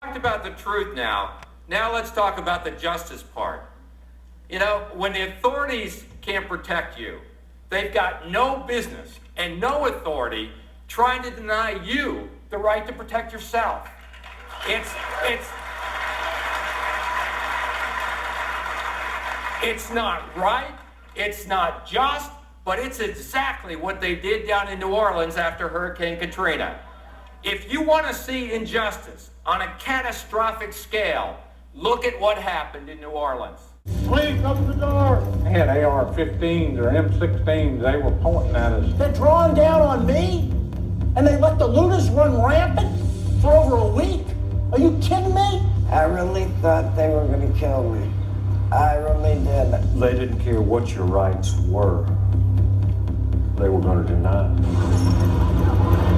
Talked about the truth now. Now let's talk about the justice part. You know, when the authorities can't protect you, they've got no business and no authority trying to deny you the right to protect yourself. It's not right, it's not just, but it's exactly what they did down in New Orleans after Hurricane Katrina. If you want to see injustice on a catastrophic scale, look at what happened in New Orleans. Please open the door. They had AR-15s or M16s. They were pointing at us. They're drawing down on me? And they let the looters run rampant for over a week? Are you kidding me? I really thought they were going to kill me. I really did. They didn't care what your rights were. They were going to deny it.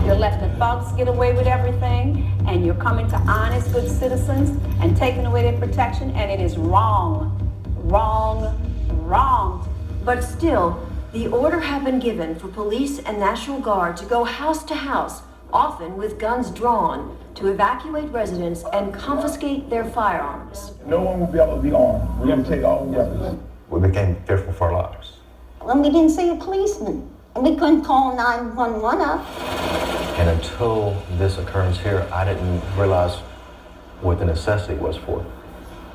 You're letting the thugs get away with everything, and you're coming to honest, good citizens and taking away their protection, and it is wrong. Wrong, wrong. But still, the order had been given for police and National Guard to go house to house, often with guns drawn, to evacuate residents and confiscate their firearms. No one will be able to be armed. We're going to take all weapons. We became fearful for our lives. When we didn't see a policeman, and we couldn't call 911 up. And until this occurrence here, I didn't realize what the necessity was for it.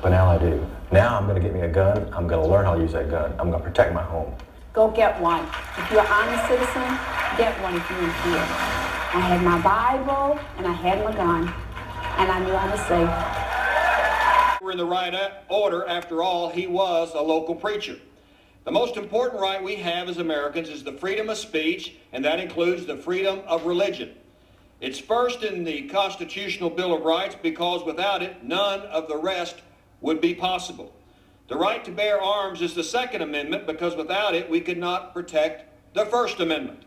But now I do. Now I'm going to get me a gun. I'm going to learn how to use that gun. I'm going to protect my home. Go get one. If you're an honest citizen, get one if you're in fear. I had my Bible and I had my gun, and I knew I was safe. We're in the right order. After all, he was a local preacher. The most important right we have as Americans is the freedom of speech, and that includes the freedom of religion. It's first in the Constitutional Bill of Rights because without it, none of the rest would be possible. The right to bear arms is the Second Amendment because without it, we could not protect the First Amendment.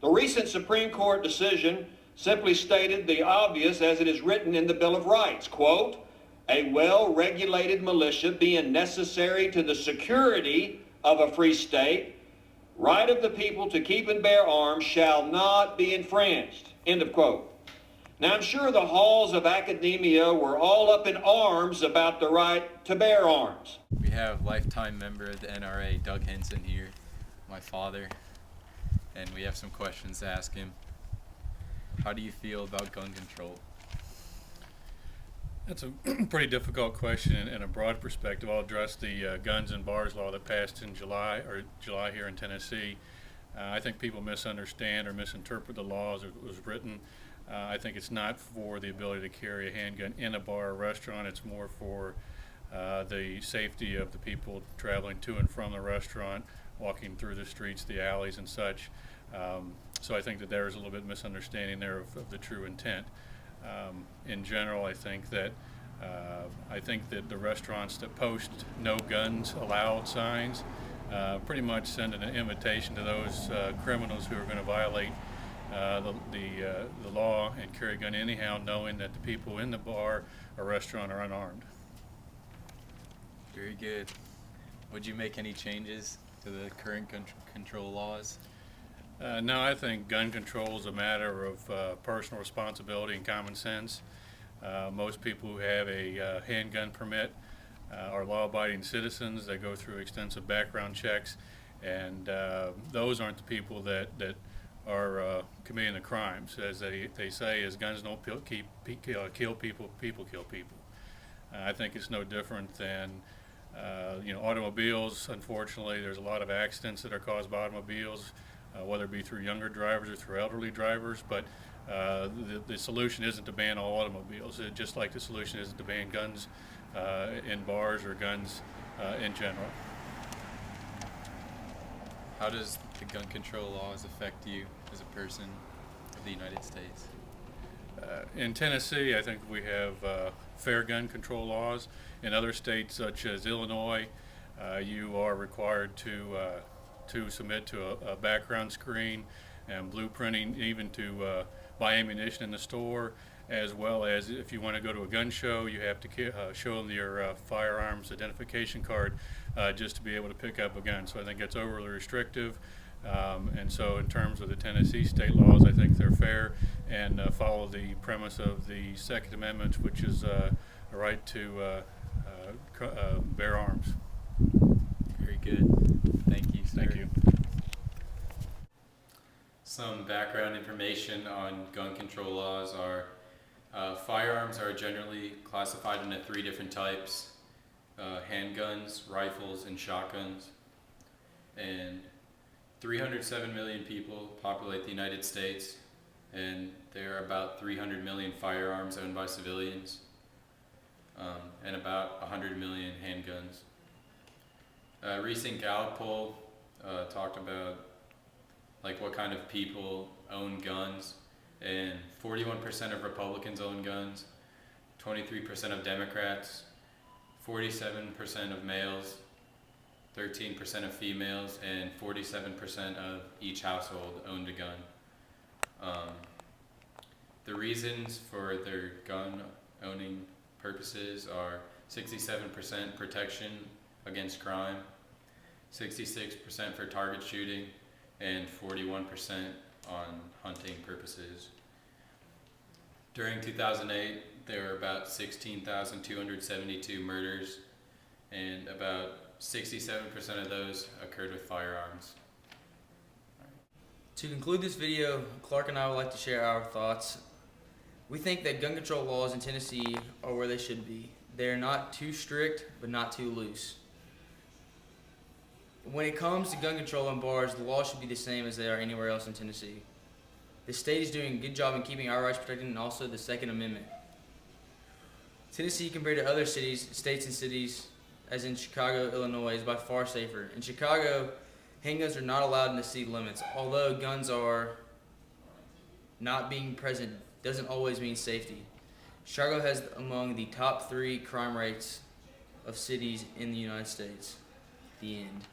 The recent Supreme Court decision simply stated the obvious as it is written in the Bill of Rights, quote, a well-regulated militia being necessary to the security of a free state, right of the people to keep and bear arms shall not be infringed, end of quote. Now, I'm sure the halls of academia were all up in arms about the right to bear arms. We have lifetime member of the NRA, Doug Henson here, my father, and we have some questions to ask him. How do you feel about gun control? That's a pretty difficult question in a broad perspective. I'll address the guns and bars law that passed in July here in Tennessee. I think people misunderstand or misinterpret the law as it was written. I think it's not for the ability to carry a handgun in a bar or restaurant. It's more for the safety of the people traveling to and from the restaurant, walking through the streets, the alleys and such. So I think that there's a little bit of misunderstanding there of the true intent. In general, I think that the restaurants that post "No Guns Allowed" signs pretty much send an invitation to those criminals who are going to violate the law and carry a gun anyhow, knowing that the people in the bar or restaurant are unarmed. Very good. Would you make any changes to the current control laws? No, I think gun control is a matter of personal responsibility and common sense. Most people who have a handgun permit are law-abiding citizens. They go through extensive background checks, and those aren't the people that are committing the crimes. As they say, as guns don't kill people, people kill people. I think it's no different than automobiles. Unfortunately, there's a lot of accidents that are caused by automobiles, whether it be through younger drivers or through elderly drivers, but the solution isn't to ban all automobiles, just like the solution isn't to ban guns in bars or guns in general. How does the gun control laws affect you as a person of the United States? In Tennessee, I think we have fair gun control laws. In other states, such as Illinois, you are required to submit to a background screen and blueprinting, even to buy ammunition in the store, as well as if you want to go to a gun show, you have to show them your firearms identification card just to be able to pick up a gun. So I think it's overly restrictive. And so in terms of the Tennessee state laws, I think they're fair and follow the premise of the Second Amendment, which is a right to bear arms. Very good. Thank you, sir. Thank you. Some background information on gun control laws are firearms are generally classified into 3 different types: handguns, rifles, and shotguns. And 307 million people populate the United States, and there are about 300 million firearms owned by civilians, and about 100 million handguns. A recent Gallup poll talked about like what kind of people own guns, and 41% of Republicans own guns, 23% of Democrats, 47% of males, 13% of females, and 47% of each household owned a gun. The reasons for their gun owning purposes are 67% protection against crime, 66% for target shooting, and 41% on hunting purposes. During 2008, there were about 16,272 murders, and about 67% of those occurred with firearms. To conclude this video, Clark and I would like to share our thoughts. We think that gun control laws in Tennessee are where they should be. They are not too strict, but not too loose. When it comes to gun control and bars, the laws should be the same as they are anywhere else in Tennessee. The state is doing a good job in keeping our rights protected, and also the Second Amendment. Tennessee, compared to other states and cities, as in Chicago, Illinois, is by far safer. In Chicago, handguns are not allowed in the city limits. Although guns are not being present doesn't always mean safety. Chicago has among the top 3 crime rates of cities in the United States. The end.